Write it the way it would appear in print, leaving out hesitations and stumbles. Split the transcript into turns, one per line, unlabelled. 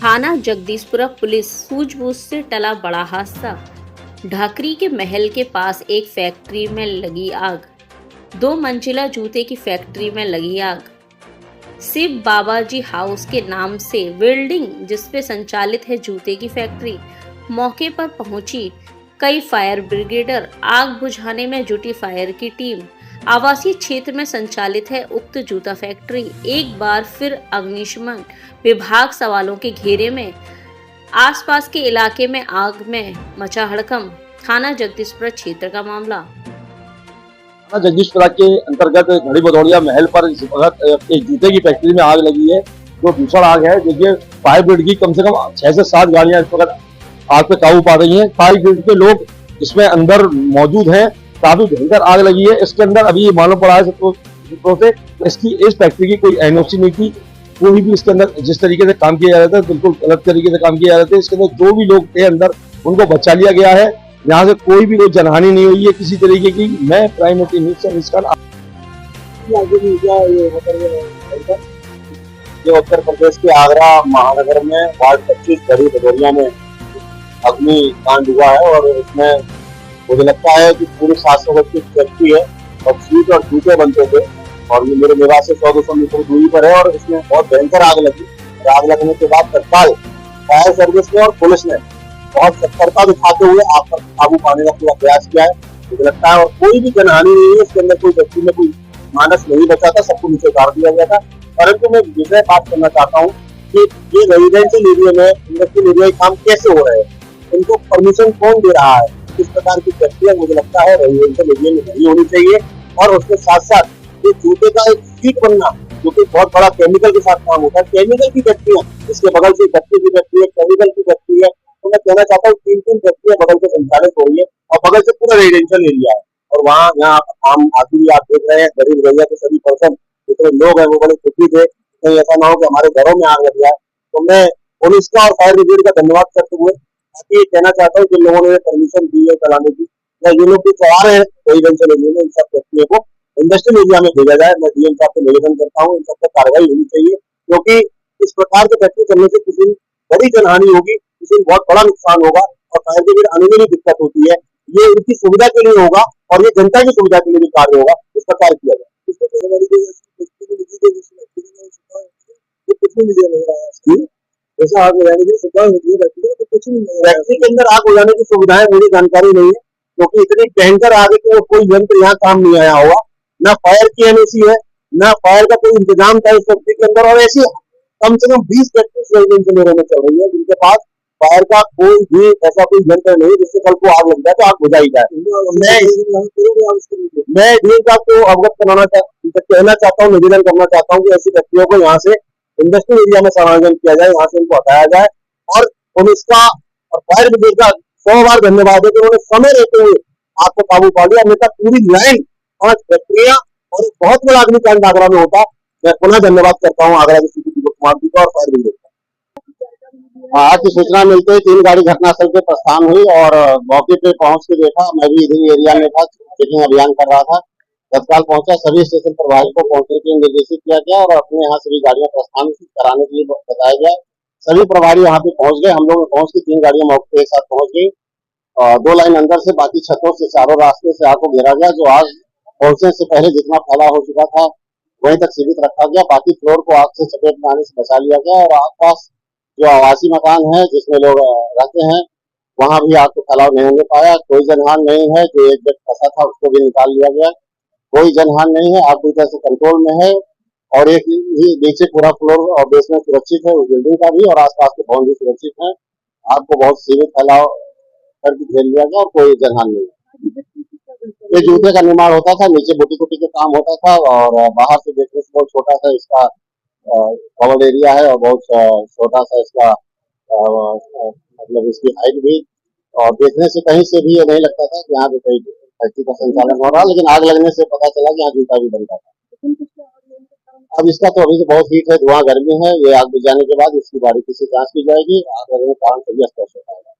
थाना जगदीशपुरा पुलिस सूझबूझ से टला बड़ा हादसा। ढाकरी के महल के पास एक फैक्ट्री में लगी आग। 2 मंजिला जूते की फैक्ट्री में लगी आग। शिव बाबाजी हाउस के नाम से बिल्डिंग जिसपे संचालित है जूते की फैक्ट्री। मौके पर पहुंची कई फायर ब्रिगेडर, आग बुझाने में जुटी फायर की टीम। आवासीय क्षेत्र में संचालित है उक्त जूता फैक्ट्री। एक बार फिर अग्निशमन विभाग सवालों के घेरे में। आसपास के इलाके में आग में मचा हड़कंप। थाना जगदीशपुरा क्षेत्र का मामला।
थाना जगदीशपुरा के अंतर्गत घड़ी बदौड़िया महल पर इस वक्त एक जूते की फैक्ट्री में आग लगी है, जो भीषण आग है। देखिए, फायर ब्रिगेड की कम से कम 6 से 7 गाड़ियां इस वक्त आग पे काबू पा रही हैं। फायर ब्रिगेड के लोग इसमें अंदर मौजूद हैं। काफी भयंकर आग लगी है। इसके अंदर अभी मालूम पड़ा है सूत्रों से इस फैक्ट्री की कोई एनओसी नहीं थी। कोई भी इसके अंदर जिस तरीके से काम किया जा रहा था, बिल्कुल गलत तरीके से काम किया जा रहा था। इसके अंदर जो भी लोग थे अंदर, उनको बचा लिया गया है। यहाँ से कोई भी जनहानि नहीं हुई है किसी तरीके की। मैं प्राइमरी न्यूज से ये उत्तर प्रदेश के आगरा महानगर में वार्ड 25 घड़ी बदौड़िया में अग्निकांड हुआ है, और इसमें मुझे लगता है कि पूरी 700 गज की फैक्ट्री है और सीट और जूते बनते थे, और ये मेरे निवास से 100-200 मीटर दूरी पर है। और इसमें बहुत भयंकर आग लगी। आग लगने के बाद तत्काल फायर सर्विस ने और पुलिस ने बहुत तत्परता दिखाते हुए आग पर काबू पाने का पूरा प्रयास किया है, मुझे लगता है। और कोई भी जनहानि नहीं है। इसके अंदर कोई व्यक्ति में कोई मानस नहीं बचा था, सबको नीचे उतार दिया गया था। परंतु मैं विषय बात करना चाहता हूँ कि ये रेजिडेंशियल एरिया में इंडस्ट्रियल एरिया काम कैसे हो रहे हैं, इनको परमिशन कौन दे रहा है। इस प्रकार की फैक्ट्रियां मुझे लगता है रेजिडेंशियल एरिया में नहीं होनी चाहिए। और उसके साथ साथ ये जूते का एक सीट बनना, जो कि बहुत बड़ा केमिकल के साथ काम होता है। केमिकल की फैक्ट्रियां, इसके बगल से गत्ते की फैक्ट्री है, केमिकल की फैक्ट्री है। तो मैं कहना चाहता हूँ 3-3 फैक्ट्रियां बगल से संचालित हो रही है, और बगल से पूरा रेजिडेंशियल एरिया है। और वहाँ यहाँ आम आदमी आप देख रहे हैं, गरीब रैया के सभी पर्सन जितने लोग हैं वो बड़े खुशी थे, कहीं ऐसा ना हो कि हमारे घरों में आग लग जाए। तो मैं पुलिस का और फायर ब्रिगेड का धन्यवाद करते हुए ये कहना चाहता हूँ कि लोगों ने परमिशन दी है चलाने की, या ये लोग भी चला रहे हैं रेजिडेंशियल एरिया में, इन सब फैक्ट्रियों को इंडस्ट्रियल एरिया में भेजा जाए। मैं डीएम साहब से निवेदन करता हूँ, इन सब पर कार्रवाई होनी चाहिए, क्योंकि इस प्रकार के फैक्ट्री चलने से किसी बड़ी जनहानि होगी, किसी बहुत बड़ा नुकसान होगा, और फायर ब्रिगेड आने में भी दिक्कत होती है। ये उनकी सुविधा के लिए होगा, और ये जनता की सुविधा के लिए भी कार्य होगा। इस पर कार्य किया जाए। कुछ नहीं हो रहा है, जैसा आग लगाने की सुविधा होती है तो कुछ नहीं, फैक्ट्री के अंदर आग लगाने की सुविधाएं मुझे जानकारी नहीं है, क्योंकि इतनी भयंकर आग है कि वो कोई यंत्र यहाँ काम नहीं आया होगा। ना फायर की एनओसी है, ना फायर का कोई इंतजाम था इस फैक्ट्री के अंदर। और ऐसी कम से कम 20 फैक्ट्री रेजिडेंशियल में चल रही है, जिनके पास फायर का कोई भी ऐसा कोई यंत्र नहीं, जिससे कल को आग लग जाए तो आग बुझाई जाए। मैं डीएम साहब को अवगत कहना चाहता हूँ, निवेदन करना चाहता हूँ कि ऐसी फैक्ट्रियों को यहाँ से इंडस्ट्रियल एरिया में समायोजन किया जाए, यहाँ से इनको हटाया जाए। और पुलिस का और फायर ब्रिगेड का 100 बार धन्यवाद है कि उन्होंने समय रहते हुए आग को काबू पा लिया। अन्यथा पूरी लाइन 5 फैक्ट्रियां और एक बहुत बड़ा अग्निकांड आगरा में होता। मैं पुनः धन्यवाद करता हूँ आगरा के सीपी दीपक कुमार जी का और फायर ब्रिगेड का। आज की सूचना मिलते ही 3 गाड़ी घटनास्थल पे प्रस्थान हुई, और मौके पे पहुंच के देखा। मैं भी इसी एरिया में था, चेकिंग अभियान कर रहा था। तत्काल पहुंचा, सभी स्टेशन प्रभारी को पहुंचने के लिए निर्देशित किया गया, और अपने यहाँ सभी गाड़ियां प्रस्थान कराने के लिए बताया गया। सभी प्रभारी यहाँ पे पहुंच गए। हम लोग पहुंच के 3 गाड़ियां मौके के साथ पहुंच गई। 2 लाइन अंदर से, बाकी छतों से, चारों रास्ते से आग को घेरा गया। जो आग पहुंचने से पहले जितना फैला हो चुका था वहीं तक सीमित रखा गया। बाकी फ्लोर को आग से चपेट में आने से बचा लिया गया। और आसपास जो आवासीय मकान है जिसमें लोग रहते हैं, वहां भी आग को फैलाव नहीं होने पाया। कोई जनहानि नहीं है। जो एक व्यक्ति फंसा था उसको भी निकाल लिया गया। कोई जनहानि नहीं है। आग पूरी तरह से कंट्रोल में है, और एक ही नीचे पूरा फ्लोर और बेसमेंट सुरक्षित है, उस बिल्डिंग का भी, और आसपास के भवन भी सुरक्षित है। आग को बहुत सीमित फैलाव करके घेर लिया गया, और कोई जनहानि नहीं है। ये जूते का निर्माण होता था, नीचे बुटी कुटी का काम होता था, और बाहर से देखने से बहुत छोटा सा इसका कवर्ड एरिया है, और बहुत छोटा सा इसका मतलब इसकी हाइट भी। और देखने से कहीं से भी ये नहीं लगता था कि यहाँ पे कोई फैक्ट्री का संचालन हो रहा, लेकिन आग लगने से पता चला कि यहाँ जूता भी बनता था। अब इसका तो अभी तो बहुत हीट है, धुआं गर्मी है। ये आग बुझाने के बाद इसकी बारीकी से जांच की जाएगी। आग लगने के कारण सभी स्पष्ट हो पाएगा।